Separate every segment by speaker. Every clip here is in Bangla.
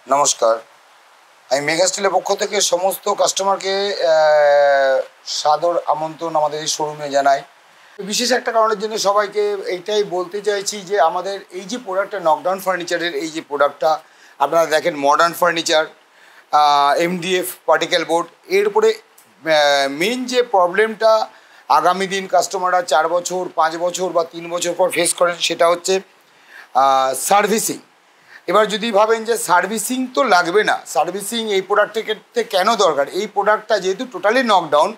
Speaker 1: নমস্কার। আমি মেগা স্টিলের পক্ষ থেকে সমস্ত কাস্টমারকে সাদর আমন্ত্রণ আমাদের এই শোরুমে জানাই। বিশেষ একটা কারণের জন্য সবাইকে এইটাই বলতে চাইছি যে আমাদের এই যে প্রোডাক্টটা নকডাউন ফার্নিচারের এই যে প্রোডাক্টটা আপনারা দেখেন, modern furniture, MDF particle board, এর উপরে মেন যে প্রবলেমটা আগামী দিন কাস্টমাররা 4 বছর 5 বছর বা 3 বছর পর ফেস করেন, সেটা হচ্ছে সার্ভিসিং। এবার যদি ভাবেন যে সার্ভিসিং তো লাগবে না, সার্ভিসিং এই প্রোডাক্টের ক্ষেত্রে কেন দরকার? এই প্রোডাক্টটা যেহেতু টোটালি নকডাউন,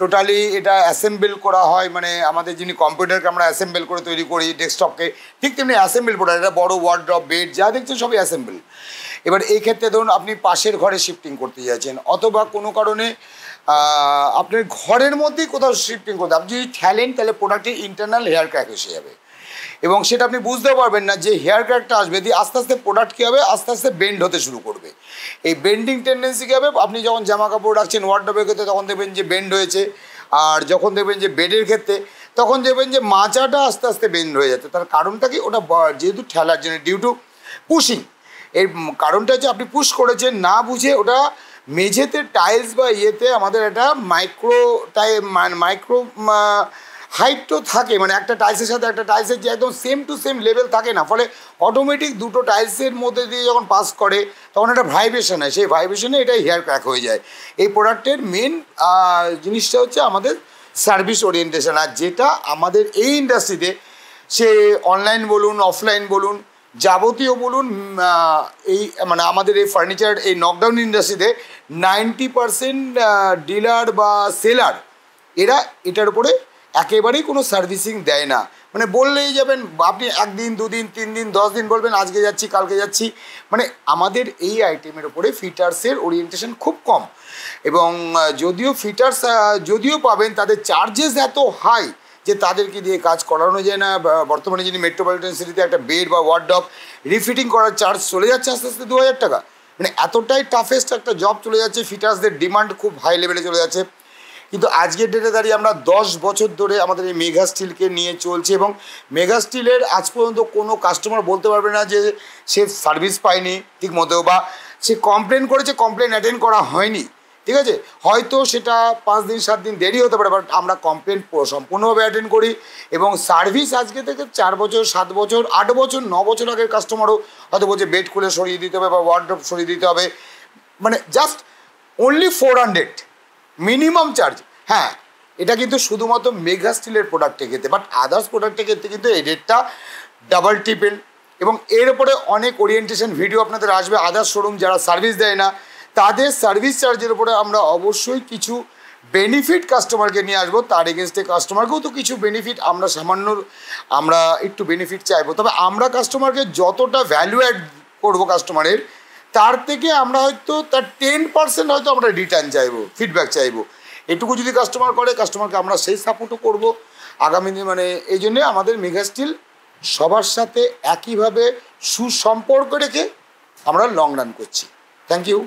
Speaker 1: টোটালি এটা অ্যাসেম্বল করা হয়, মানে আমাদের যিনি কম্পিউটারকে আমরা অ্যাসেম্বল করে তৈরি করি ডেস্কটপকে, ঠিক তেমনি অ্যাসেম্বল প্রোডাক্ট। এটা বড়ো ওয়ার্ড্রপ, বেড যা দেখছেন সবই অ্যাসেম্বল। এবার এই ক্ষেত্রে ধরুন আপনি পাশের ঘরে শিফটিং করতে যাচ্ছেন, অথবা কোনো কারণে আপনার ঘরের মধ্যেই কোথাও শিফটিং করতে, আপনি যদি ঠেলেন তাহলে প্রোডাক্টের ইন্টারনাল হেয়ার ক্র্যাক এসে যাবে, এবং সেটা আপনি বুঝতেও পারবেন না যে হেয়ার ক্র্যাকটা আসবে দিয়ে আস্তে আস্তে প্রোডাক্ট কী হবে, আস্তে আস্তে বেন্ড হতে শুরু করবে। এই বেন্ডিং টেন্ডেন্সি কী হবে, আপনি যখন জামা কাপড় রাখছেন ওয়ার্ডরোবের ক্ষেত্রে তখন দেখবেন যে বেন্ড হয়েছে, আর যখন দেখবেন যে বেডের ক্ষেত্রে তখন দেখবেন যে মাচাটা আস্তে আস্তে বেন্ড হয়ে যাচ্ছে। তার কারণটা কি? ওটা যেহেতু ঠেলার জন্য, ডিউ টু পুশিং। এর কারণটা হচ্ছে আপনি পুশ করেছেন না বুঝে, ওটা মেঝেতে টাইলস বা ইয়েতে আমাদের একটা মাইক্রো হাইট তো থাকে, মানে একটা টাইলসের সাথে একটা টাইলসের যে একদম সেম টু সেম লেভেল থাকে না, ফলে অটোমেটিক দুটো টাইলসের মধ্যে দিয়ে যখন পাস করে তখন একটা ভাইব্রেশন হয়, সেই ভাইব্রেশনে এটাই হেয়ার ক্র্যাক হয়ে যায়। এই প্রোডাক্টের মেন জিনিসটা হচ্ছে আমাদের সার্ভিস ওরিয়েন্টেশন, আর যেটা আমাদের এই ইন্ডাস্ট্রিতে, সে অনলাইন বলুন অফলাইন বলুন যাবতীয় বলুন, এই মানে আমাদের এই ফার্নিচার এই নকডাউন ইন্ডাস্ট্রিতে 90% ডিলার বা সেলার এরা এটার উপরে একেবারেই কোনো সার্ভিসিং দেয় না। মানে বললেই যাবেন, আপনি 1 দিন 2 দিন 3 দিন 10 দিন বলবেন আজকে যাচ্ছি কালকে যাচ্ছি, মানে আমাদের এই আইটেমের ওপরে ফিটার্সের ওরিয়েন্টেশন খুব কম। এবং যদিও ফিটার্স যদিও পাবেন, তাদের চার্জেস এত হাই যে তাদেরকে দিয়ে কাজ করানো যায় না। বর্তমানে যিনি মেট্রোপলিটন সিটিতে একটা বেড বা ওয়ার্ডরোব রিফিটিং করার চার্জ চলে যাচ্ছে আস্তে আস্তে 2000 টাকা, মানে এতটাই টাফেস্ট একটা জব চলে যাচ্ছে, ফিটার্সদের ডিমান্ড খুব হাই লেভেলে চলে যাচ্ছে। কিন্তু আজকের ডেটে দাঁড়িয়ে আমরা 10 বছর ধরে আমাদের এই মেগা স্টিলকে নিয়ে চলছি, এবং মেগা স্টিলের আজ পর্যন্ত কোনো কাস্টমার বলতে পারবে না যে সে সার্ভিস পায়নি ঠিক মতো, বা সে কমপ্লেন করেছে, কমপ্লেন অ্যাটেন্ড করা হয়নি। ঠিক আছে, হয়তো সেটা 5 দিন 7 দিন দেরি হতে পারে, বাট আমরা কমপ্লেন সম্পূর্ণভাবে অ্যাটেন্ড করি। এবং সার্ভিস আজকে থেকে 4 বছর 7 বছর 8 বছর 9 বছর আগের কাস্টমারও হয়তো বলছে বেড খুলে সরিয়ে দিতে হবে বা ওয়ার্ডরোব সরিয়ে দিতে হবে, মানে জাস্ট অনলি 400 মিনিমাম চার্জ। হ্যাঁ, এটা কিন্তু শুধুমাত্র মেগা স্টিলের প্রোডাক্টের ক্ষেত্রে, বাট আদার্স প্রোডাক্টের ক্ষেত্রে কিন্তু এই রেটটা ডাবল ট্রিপল। এবং এর উপরে অনেক ওরিয়েন্টেশন ভিডিও আপনাদের আসবে। আদার্স শোরুম যারা সার্ভিস দেয় না তাদের সার্ভিস চার্জের উপরে আমরা অবশ্যই কিছু বেনিফিট কাস্টমারকে নিয়ে আসবো, তার এগেনস্টে কাস্টমারকেও তো কিছু বেনিফিট আমরা সামান্য আমরা একটু বেনিফিট চাইবো। তবে আমরা কাস্টমারকে যতটা ভ্যালু অ্যাড করবো কাস্টমারের, তার থেকে আমরা হয়তো তার 10% হয়তো আমরা রিটার্ন চাইবো, ফিডব্যাক চাইবো। এটুকু যদি কাস্টমার করে, কাস্টমারকে আমরা সেই সাপোর্টও করবো আগামী দিন। মানে এই জন্যে আমাদের মেগা স্টিল সবার সাথে একইভাবে সুসম্পর্ক রেখে আমরা লং রান করছি। Thank you.